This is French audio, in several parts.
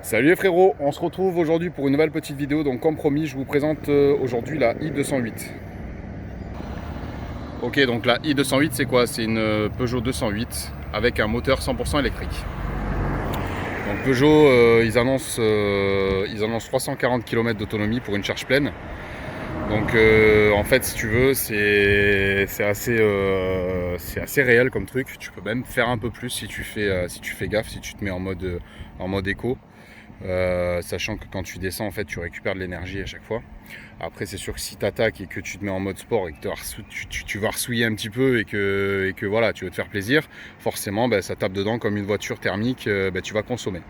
Salut les frérots, on se retrouve aujourd'hui pour une nouvelle petite vidéo. Donc comme promis, je vous présente aujourd'hui la i208. Ok, donc la i208 c'est quoi? C'est une Peugeot 208 avec un moteur 100% électrique. Donc Peugeot, ils annoncent 340 km d'autonomie pour une charge pleine. Donc en fait, si tu veux, c'est assez réel comme truc. Tu peux même faire un peu plus si tu fais gaffe, si tu te mets en mode éco. Sachant que quand tu descends, en fait, tu récupères de l'énergie à chaque fois. Après, c'est sûr que si tu attaques et que tu te mets en mode sport et que tu vas ressouiller un petit peu et que voilà, tu veux te faire plaisir, forcément, ça tape dedans comme une voiture thermique, tu vas consommer.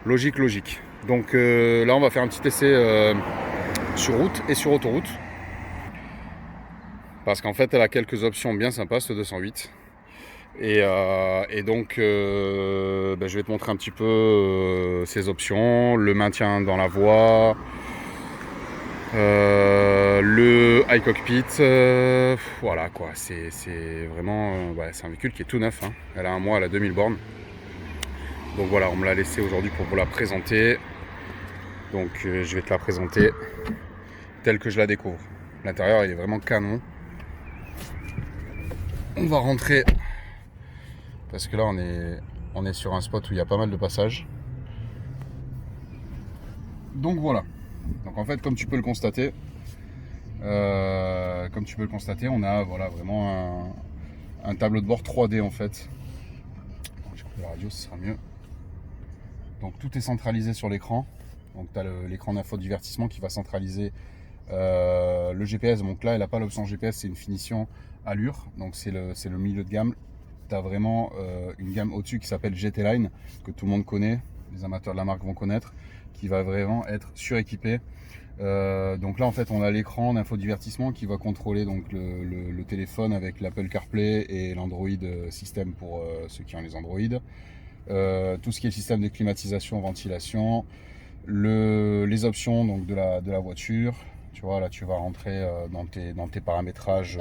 Logique. Donc là, on va faire un petit essai sur route et sur autoroute. Parce qu'en fait, elle a quelques options bien sympas, ce 208. Et donc, je vais te montrer un petit peu ces options, le maintien dans la voie, le iCockpit, voilà quoi, c'est vraiment, c'est un véhicule qui est tout neuf, hein. Elle a un mois, elle a 2000 bornes. Donc voilà, on me l'a laissé aujourd'hui pour vous la présenter. Donc je vais te la présenter telle que je la découvre. L'intérieur, il est vraiment canon. On va rentrer parce que là on est sur un spot où il y a pas mal de passages. Donc voilà. Donc en fait, comme tu peux le constater, on a voilà, vraiment un tableau de bord 3D en fait. Je coupe la radio, ce sera mieux. Donc tout est centralisé sur l'écran. Donc tu as l'écran d'infodivertissement qui va centraliser le GPS. Donc là, elle n'a pas l'option GPS, c'est une finition allure. Donc c'est le milieu de gamme. Tu as vraiment une gamme au-dessus qui s'appelle GT Line, que tout le monde connaît, les amateurs de la marque vont connaître, qui va vraiment être suréquipé. Donc là en fait on a l'écran d'infodivertissement qui va contrôler donc le téléphone avec l'Apple CarPlay et l'Android système pour ceux qui ont les Android. Tout ce qui est le système de climatisation, ventilation, les options donc de la voiture. Tu vois, là tu vas rentrer dans tes paramétrages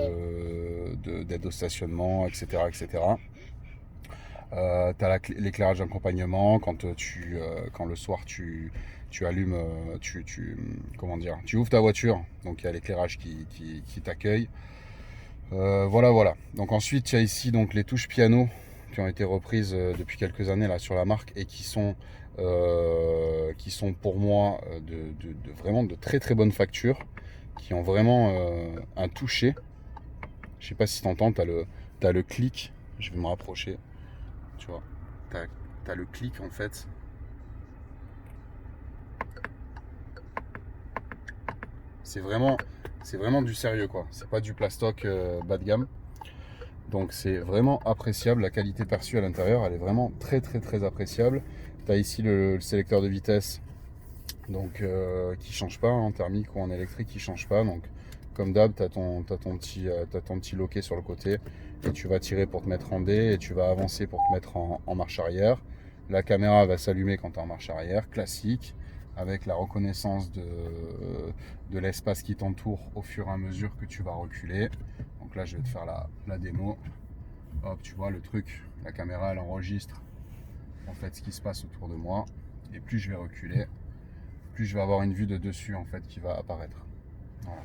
d'aide au stationnement, etc. Tu as l'éclairage d'accompagnement quand le soir tu allumes, comment dire, tu ouvres ta voiture, donc il y a l'éclairage qui t'accueille. Voilà. Donc ensuite, tu as ici donc les touches piano qui ont été reprises depuis quelques années là sur la marque et qui sont pour moi vraiment de très très bonne facture, qui ont vraiment un toucher. Je sais pas si tu entends, t'as le clic, je vais me rapprocher, tu vois, t'as le clic en fait. C'est vraiment du sérieux quoi. C'est pas du plastoc bas de gamme. Donc c'est vraiment appréciable. La qualité perçue à l'intérieur, elle est vraiment très très très appréciable. Tu as ici le sélecteur de vitesse, donc qui change pas, en thermique ou en électrique, qui change pas. Donc comme d'hab, tu as ton petit loquet sur le côté et tu vas tirer pour te mettre en D et tu vas avancer pour te mettre en marche arrière. La caméra va s'allumer quand tu es en marche arrière, classique, avec la reconnaissance de l'espace qui t'entoure au fur et à mesure que tu vas reculer. Donc là, je vais te faire la démo. Hop, tu vois le truc, la caméra, elle enregistre en fait ce qui se passe autour de moi. Et plus je vais reculer, plus je vais avoir une vue de dessus en fait qui va apparaître. Voilà.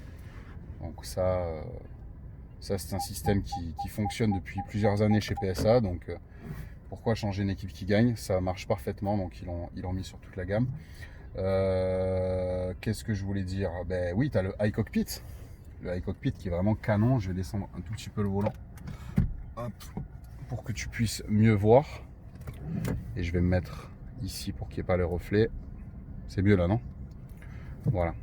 Donc ça c'est un système qui fonctionne depuis plusieurs années chez PSA. Donc pourquoi changer une équipe qui gagne? Ça marche parfaitement, donc ils l'ont mis sur toute la gamme. Qu'est-ce que je voulais dire? Ben oui, tu as le iCockpit. Le iCockpit qui est vraiment canon. Je vais descendre un tout petit peu le volant. Hop, pour que tu puisses mieux voir. Et je vais me mettre ici pour qu'il n'y ait pas le reflet. C'est mieux là, non? Voilà.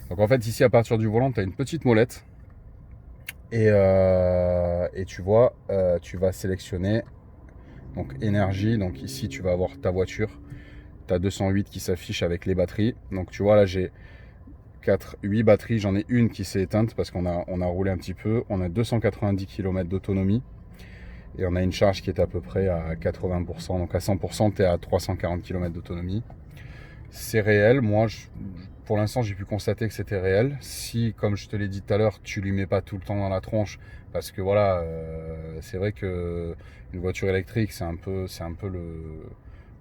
Donc en fait, ici, à partir du volant, tu as une petite molette. Et tu vois, tu vas sélectionner donc énergie. Donc ici, tu vas avoir ta voiture. Tu as 208 qui s'affiche avec les batteries. Donc tu vois, là, j'ai 8 batteries. J'en ai une qui s'est éteinte parce qu'on a roulé un petit peu. On a 290 km d'autonomie. Et on a une charge qui est à peu près à 80%. Donc à 100%, tu es à 340 km d'autonomie. C'est réel. Moi, pour l'instant, j'ai pu constater que c'était réel. Si, comme je te l'ai dit tout à l'heure, tu lui mets pas tout le temps dans la tronche, parce que voilà, c'est vrai que une voiture électrique, c'est un peu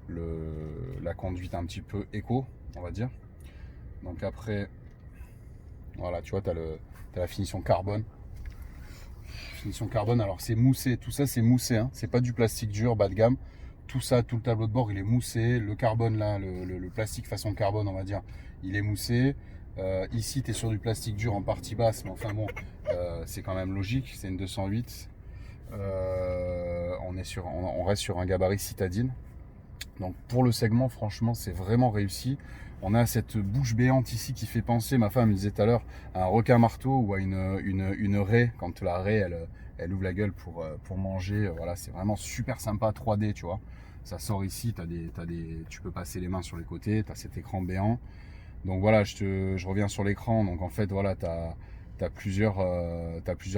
la conduite un petit peu éco, on va dire. Donc après, voilà, tu vois, tu as la finition carbone. Finition carbone, alors c'est moussé, tout ça c'est moussé, hein. C'est pas du plastique dur, bas de gamme. Tout ça, tout le tableau de bord, il est moussé. Le carbone là, le plastique façon carbone, on va dire, il est moussé. Ici, tu es sur du plastique dur en partie basse, mais enfin bon, c'est quand même logique, c'est une 208. On reste sur un gabarit citadine. Donc pour le segment, franchement, c'est vraiment réussi. On a cette bouche béante ici qui fait penser, ma femme me disait tout à l'heure, à un requin marteau ou à une raie. Quand la raie, elle ouvre la gueule pour manger. Voilà, c'est vraiment super sympa, 3D, tu vois. Ça sort ici, tu peux passer les mains sur les côtés, tu as cet écran béant. Donc voilà, je reviens sur l'écran. Donc en fait, voilà, tu as plusieurs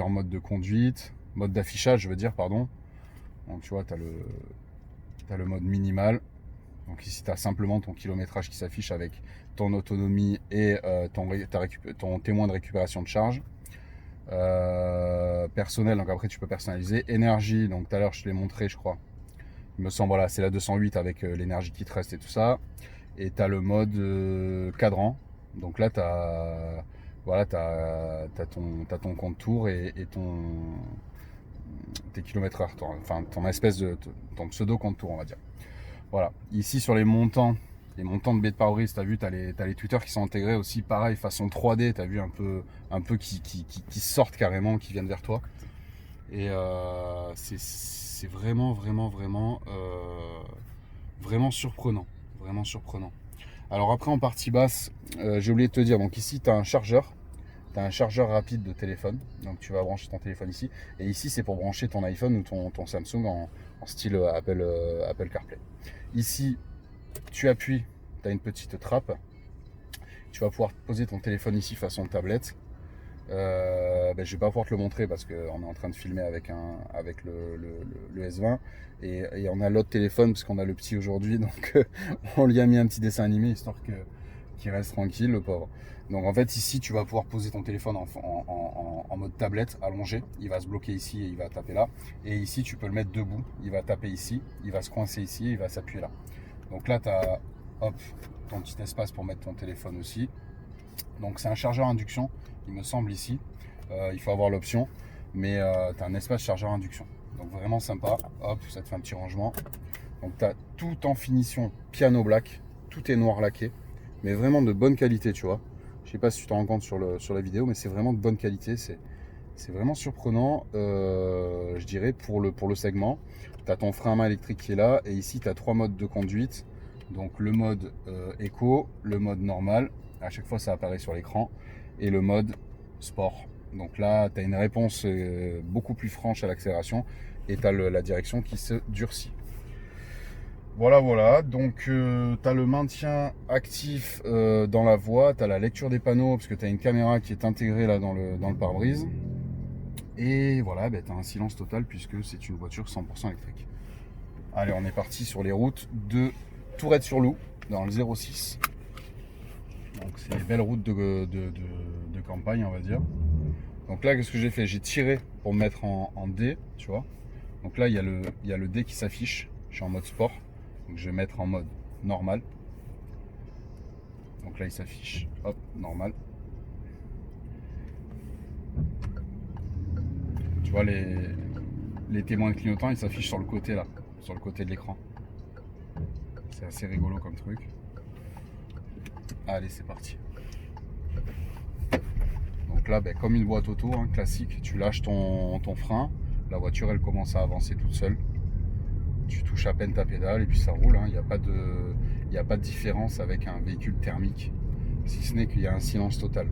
modes de conduite, mode d'affichage, je veux dire, pardon. Donc tu vois, tu as le mode minimal. Donc ici, tu as simplement ton kilométrage qui s'affiche avec ton autonomie et ton témoin de récupération de charge. Personnel, donc après tu peux personnaliser. Énergie, donc tout à l'heure je te l'ai montré, je crois. Il me semble, voilà, c'est la 208 avec l'énergie qui te reste et tout ça. Et tu as le mode cadran. Donc là, tu as, voilà, ton compte tour et tes kilomètres heure, ton pseudo compte tour, on va dire. Voilà. Ici, sur les montants de baies de pare-brise, tu as vu, tu as les tweeters qui sont intégrés aussi, pareil, façon 3D, tu as vu un peu qui sortent carrément, qui viennent vers toi. Et c'est vraiment surprenant. Vraiment surprenant. Alors après, en partie basse, j'ai oublié de te dire, donc ici, tu as un chargeur. Tu as un chargeur rapide de téléphone. Donc tu vas brancher ton téléphone ici. Et ici, c'est pour brancher ton iPhone ou ton Samsung en style Apple CarPlay. Ici, tu appuies, tu as une petite trappe. Tu vas pouvoir poser ton téléphone ici façon tablette. Je ne vais pas pouvoir te le montrer parce qu'on est en train de filmer avec le S20 et on a l'autre téléphone parce qu'on a le petit aujourd'hui, donc on lui a mis un petit dessin animé histoire qu'il reste tranquille, le pauvre. Donc en fait ici tu vas pouvoir poser ton téléphone en mode tablette allongé, il va se bloquer ici et il va taper là, et ici tu peux le mettre debout, il va taper ici, il va se coincer ici et il va s'appuyer là. Donc là tu as ton petit espace pour mettre ton téléphone aussi. Donc c'est un chargeur induction, il me semble ici. Il faut avoir l'option, mais tu as un espace chargeur induction. Donc vraiment sympa. Hop, ça te fait un petit rangement. Donc tu as tout en finition piano black, tout est noir laqué, mais vraiment de bonne qualité, tu vois. Je sais pas si tu t'en rends compte sur la vidéo, mais c'est vraiment de bonne qualité. C'est vraiment surprenant, je dirais, pour le segment. Tu as ton frein à main électrique qui est là, et ici tu as 3 modes de conduite. Donc le mode éco, le mode normal, à chaque fois ça apparaît sur l'écran, et le mode sport. Donc là tu as une réponse beaucoup plus franche à l'accélération, et tu as la direction qui se durcit. Voilà, donc tu as le maintien actif dans la voie, tu as la lecture des panneaux, parce que tu as une caméra qui est intégrée là dans le pare-brise. Et voilà, tu as un silence total puisque c'est une voiture 100% électrique. Allez, on est parti sur les routes de Tourette-sur-Loup, dans le 06. Donc c'est les belles routes de campagne, on va dire. Donc là, qu'est-ce que j'ai fait? J'ai tiré pour me mettre en D, tu vois. Donc là, il y a le D qui s'affiche. Je suis en mode sport. Donc je vais mettre en mode normal. Donc là, il s'affiche. Hop, normal. Tu vois, les témoins de clignotant, ils s'affichent sur le côté là, sur le côté de l'écran. C'est assez rigolo comme truc. Allez, c'est parti. Donc là, comme une boîte auto, hein, classique, tu lâches ton frein, la voiture elle commence à avancer toute seule. Tu touches à peine ta pédale et puis ça roule. Il n'y a pas de différence avec un véhicule thermique, si ce n'est qu'il y a un silence total.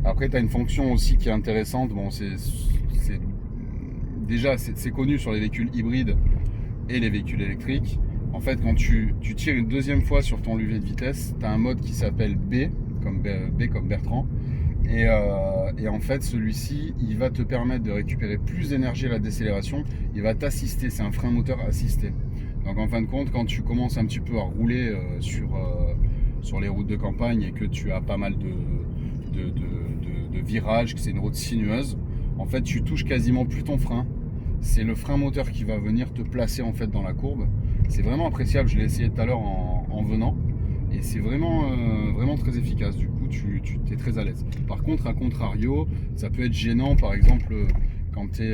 Après, tu as une fonction aussi qui est intéressante. Bon, c'est connu sur les véhicules hybrides et les véhicules électriques. En fait, quand tu tires une deuxième fois sur ton levier de vitesse, tu as un mode qui s'appelle B comme Bertrand. Et en fait, celui-ci, il va te permettre de récupérer plus d'énergie à la décélération. Il va t'assister, c'est un frein moteur assisté. Donc en fin de compte, quand tu commences un petit peu à rouler sur les routes de campagne et que tu as pas mal de de virage, que c'est une route sinueuse, en fait tu touches quasiment plus ton frein. C'est le frein moteur qui va venir te placer en fait dans la courbe. C'est vraiment appréciable, je l'ai essayé tout à l'heure en venant. Et c'est vraiment très efficace, du coup tu es très à l'aise. Par contre, à contrario, ça peut être gênant, par exemple, quand tu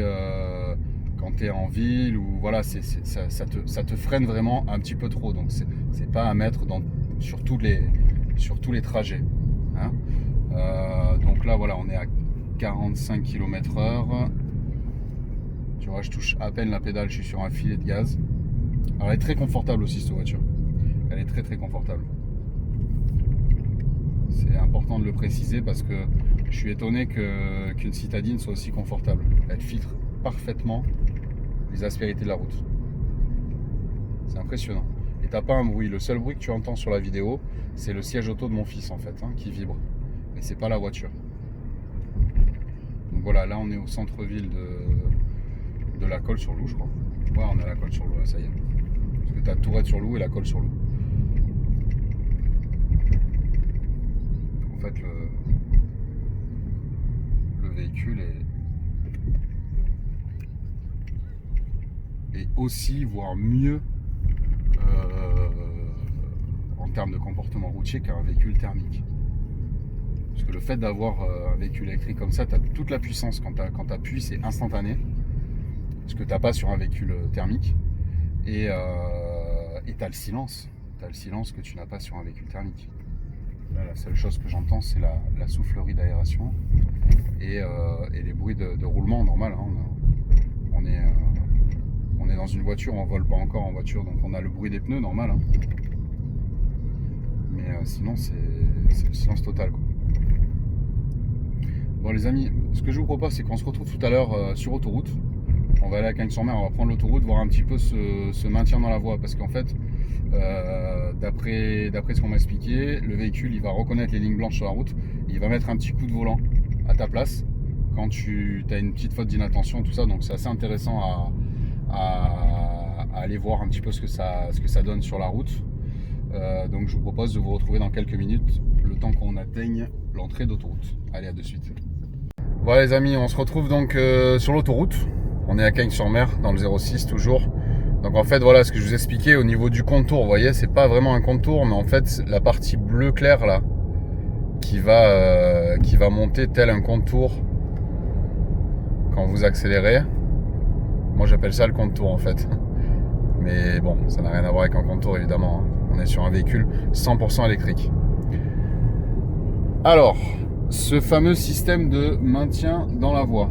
es en ville, ou voilà, ça te freine vraiment un petit peu trop. Donc c'est pas à mettre sur tous les trajets. Hein. Donc là, voilà, on est à 45 km/h. Tu vois, je touche à peine la pédale, je suis sur un filet de gaz. Alors elle est très confortable aussi, cette voiture. Elle est très confortable. C'est important de le préciser parce que je suis étonné qu'une citadine soit aussi confortable. Elle filtre parfaitement les aspérités de la route. C'est impressionnant. Et t'as pas un bruit. Le seul bruit que tu entends sur la vidéo, c'est le siège auto de mon fils en fait, qui vibre. Mais c'est pas la voiture. Donc voilà, là on est au centre-ville de la Colle-sur-Loup, je crois. Ouais, on est à la Colle-sur-Loup, là, ça y est. Parce que t'as Tourette-sur-Loup et la Colle-sur-Loup. En fait, le véhicule est aussi, voire mieux, en termes de comportement routier qu'un véhicule thermique. Parce que le fait d'avoir un véhicule électrique comme ça, tu as toute la puissance. Quand tu appuies, c'est instantané. Ce que tu n'as pas sur un véhicule thermique. Et tu as le silence. Tu as le silence que tu n'as pas sur un véhicule thermique. Là, la seule chose que j'entends, c'est la soufflerie d'aération et les bruits de roulement normal. Hein. On est dans une voiture, on vole pas encore en voiture, donc on a le bruit des pneus normal. Hein. Mais sinon, c'est le silence total, quoi. Bon les amis, ce que je vous propose, c'est qu'on se retrouve tout à l'heure sur autoroute. On va aller à Cagnes-sur-Mer, on va prendre l'autoroute, voir un petit peu ce maintien dans la voie. Parce qu'en fait, d'après ce qu'on m'a expliqué, le véhicule, il va reconnaître les lignes blanches sur la route. Il va mettre un petit coup de volant à ta place quand tu as une petite faute d'inattention, tout ça. Donc c'est assez intéressant à aller voir un petit peu ce que ça donne sur la route. Donc je vous propose de vous retrouver dans quelques minutes, le temps qu'on atteigne l'entrée d'autoroute. Allez, à de suite. Voilà les amis, on se retrouve donc sur l'autoroute. On est à Cagnes-sur-Mer dans le 06 toujours. Donc en fait voilà ce que je vous expliquais au niveau du contour. Vous voyez, c'est pas vraiment un contour, mais en fait la partie bleu clair là qui va monter tel un contour quand vous accélérez. Moi j'appelle ça le contour en fait. Mais bon, ça n'a rien à voir avec un contour évidemment. On est sur un véhicule 100% électrique. Alors, ce fameux système de maintien dans la voie.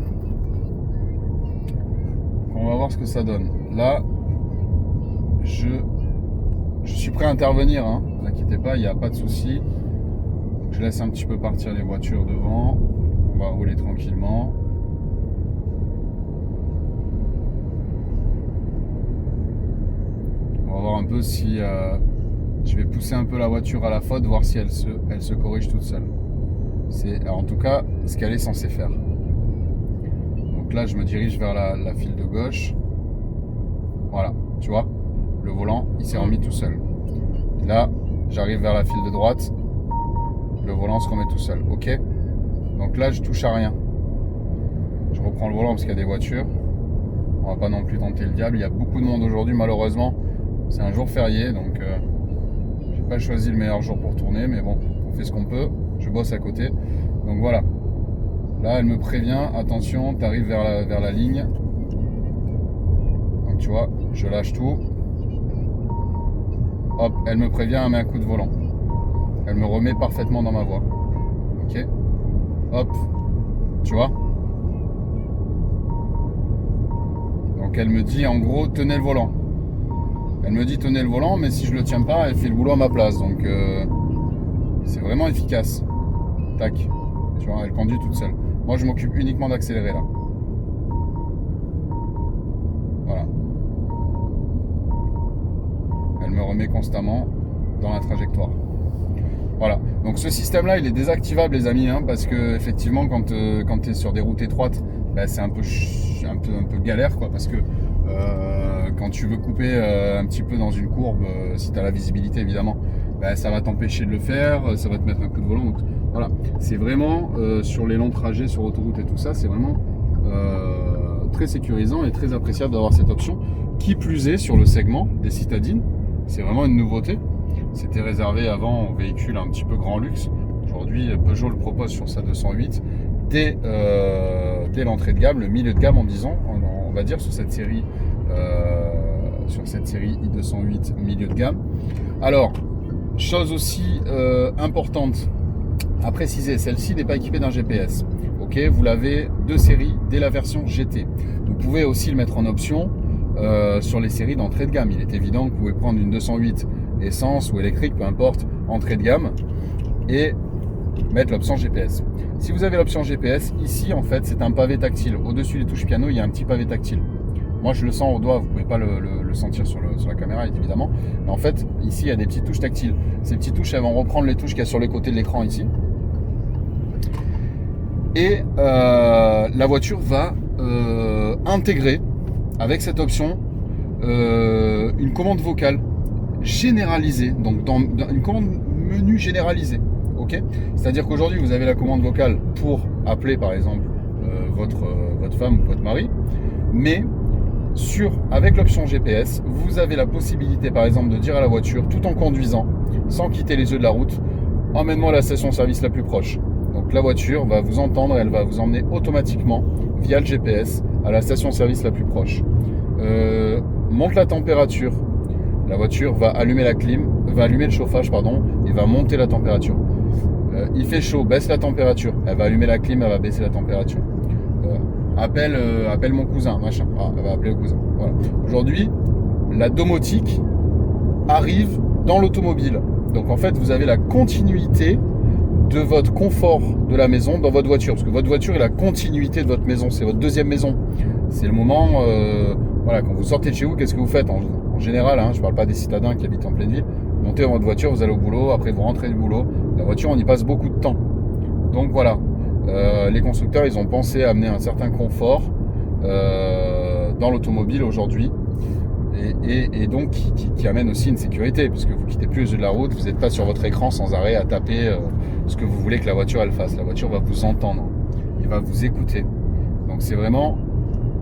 On va voir ce que ça donne. Là, je suis prêt à intervenir. Hein. Ne vous inquiétez pas, il n'y a pas de souci. Je laisse un petit peu partir les voitures devant. On va rouler tranquillement. On va voir un peu si je vais pousser un peu la voiture à la faute, voir si elle se corrige toute seule. C'est en tout cas ce qu'elle est censée faire. Donc là, je me dirige vers la file de gauche. Voilà, tu vois, le volant, il s'est remis tout seul. Là, j'arrive vers la file de droite. Le volant se remet tout seul. Ok. Donc là, je touche à rien. Je reprends le volant parce qu'il y a des voitures. On va pas non plus tenter le diable. Il y a beaucoup de monde aujourd'hui, malheureusement. C'est un jour férié, donc j'ai pas choisi le meilleur jour pour tourner, mais bon, on fait ce qu'on peut. Je bosse à côté. Donc voilà. Là, elle me prévient, attention, tu arrives vers la ligne. Donc tu vois, je lâche tout. Hop, elle me prévient, elle met un coup de volant. Elle me remet parfaitement dans ma voie. Ok. Hop. Tu vois. Donc elle me dit en gros, tenez le volant. Elle me dit tenez le volant, mais si je le tiens pas, elle fait le boulot à ma place. Donc c'est vraiment efficace. Tac. Tu vois, elle conduit toute seule. Moi, je m'occupe uniquement d'accélérer là. Voilà. Elle me remet constamment dans la trajectoire. Voilà. Donc ce système-là, il est désactivable, les amis, hein, parce que effectivement, quand tu es sur des routes étroites, bah, c'est un peu galère, quoi, parce que quand tu veux couper un petit peu dans une courbe, si tu as la visibilité évidemment, bah, ça va t'empêcher de le faire, ça va te mettre un coup de volant. Donc voilà, c'est vraiment sur les longs trajets, sur autoroute et tout ça, c'est vraiment très sécurisant et très appréciable d'avoir cette option. Qui plus est, sur le segment des citadines, c'est vraiment une nouveauté. C'était réservé avant aux véhicules un petit peu grand luxe. Aujourd'hui, Peugeot le propose sur sa 208 dès l'entrée de gamme, le milieu de gamme en disant, on va dire sur cette série i208 milieu de gamme. Alors, chose aussi importante à préciser, celle-ci n'est pas équipée d'un GPS. Ok, vous l'avez de série dès la version GT. Vous pouvez aussi le mettre en option sur les séries d'entrée de gamme. Il est évident que vous pouvez prendre une 208 essence ou électrique, peu importe, entrée de gamme, et mettre l'option GPS. Si vous avez l'option GPS, ici en fait c'est un pavé tactile. Au-dessus des touches piano, il y a un petit pavé tactile. Moi je le sens au doigt, vous ne pouvez pas le sentir sur la caméra évidemment. Mais en fait, ici il y a des petites touches tactiles. Ces petites touches, elles vont reprendre les touches qu'il y a sur les côtés de l'écran ici. Et la voiture va intégrer avec cette option une commande vocale généralisée, donc dans une commande menu généralisée. Okay, c'est-à-dire qu'aujourd'hui vous avez la commande vocale pour appeler par exemple votre femme ou votre mari, mais avec l'option GPS, vous avez la possibilité par exemple de dire à la voiture tout en conduisant, sans quitter les yeux de la route, emmène-moi à la station-service la plus proche. Donc la voiture va vous entendre, elle va vous emmener automatiquement via le GPS à la station-service la plus proche. Monte la température, la voiture va allumer la clim, va allumer le chauffage pardon, et va monter la température. Il fait chaud, baisse la température, elle va allumer la clim, elle va baisser la température. Appelle mon cousin, machin. Ah, elle va appeler le cousin. Voilà. Aujourd'hui, la domotique arrive dans l'automobile. Donc en fait, vous avez la continuité de votre confort de la maison dans votre voiture. Parce que votre voiture est la continuité de votre maison. C'est votre deuxième maison. C'est le moment, voilà, quand vous sortez de chez vous, qu'est-ce que vous faites en général, hein, je ne parle pas des citadins qui habitent en pleine ville. Vous montez dans votre voiture, vous allez au boulot, après vous rentrez du boulot. La voiture, on y passe beaucoup de temps. Donc voilà. Les constructeurs, ils ont pensé à amener un certain confort dans l'automobile aujourd'hui et donc qui amène aussi une sécurité puisque vous quittez plus les yeux de la route, vous n'êtes pas sur votre écran sans arrêt à taper ce que vous voulez que la voiture elle fasse. La voiture va vous entendre et va vous écouter. Donc c'est vraiment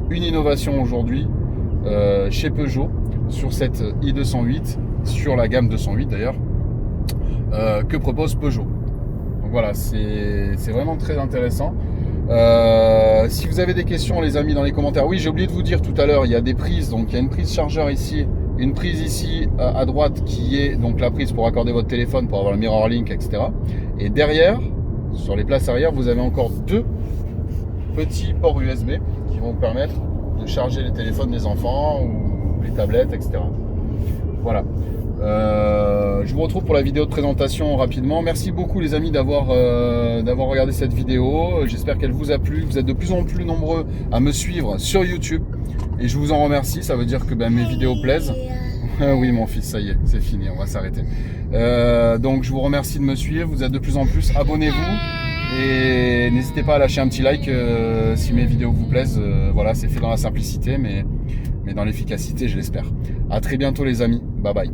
une innovation aujourd'hui chez Peugeot sur cette i208, sur la gamme 208 d'ailleurs, que propose Peugeot. Donc voilà, c'est vraiment très intéressant. Si vous avez des questions les amis dans les commentaires, oui j'ai oublié de vous dire tout à l'heure, il y a des prises, donc il y a une prise chargeur ici, une prise ici à droite qui est donc la prise pour accorder votre téléphone, pour avoir le MirrorLink, etc. Et derrière, sur les places arrière, vous avez encore deux petits ports USB qui vont vous permettre de charger les téléphones des enfants ou les tablettes, etc. Voilà. Je vous retrouve pour la vidéo de présentation rapidement. Merci beaucoup les amis d'avoir regardé cette vidéo. J'espère qu'elle vous a plu. Vous êtes de plus en plus nombreux à me suivre sur YouTube et je vous en remercie. Ça veut dire que mes vidéos plaisent. Oui mon fils, ça y est, c'est fini, on va s'arrêter. Donc je vous remercie de me suivre. Vous êtes de plus en plus. Abonnez-vous et n'hésitez pas à lâcher un petit like si mes vidéos vous plaisent. Voilà, c'est fait dans la simplicité mais dans l'efficacité, je l'espère. À très bientôt les amis. Bye bye.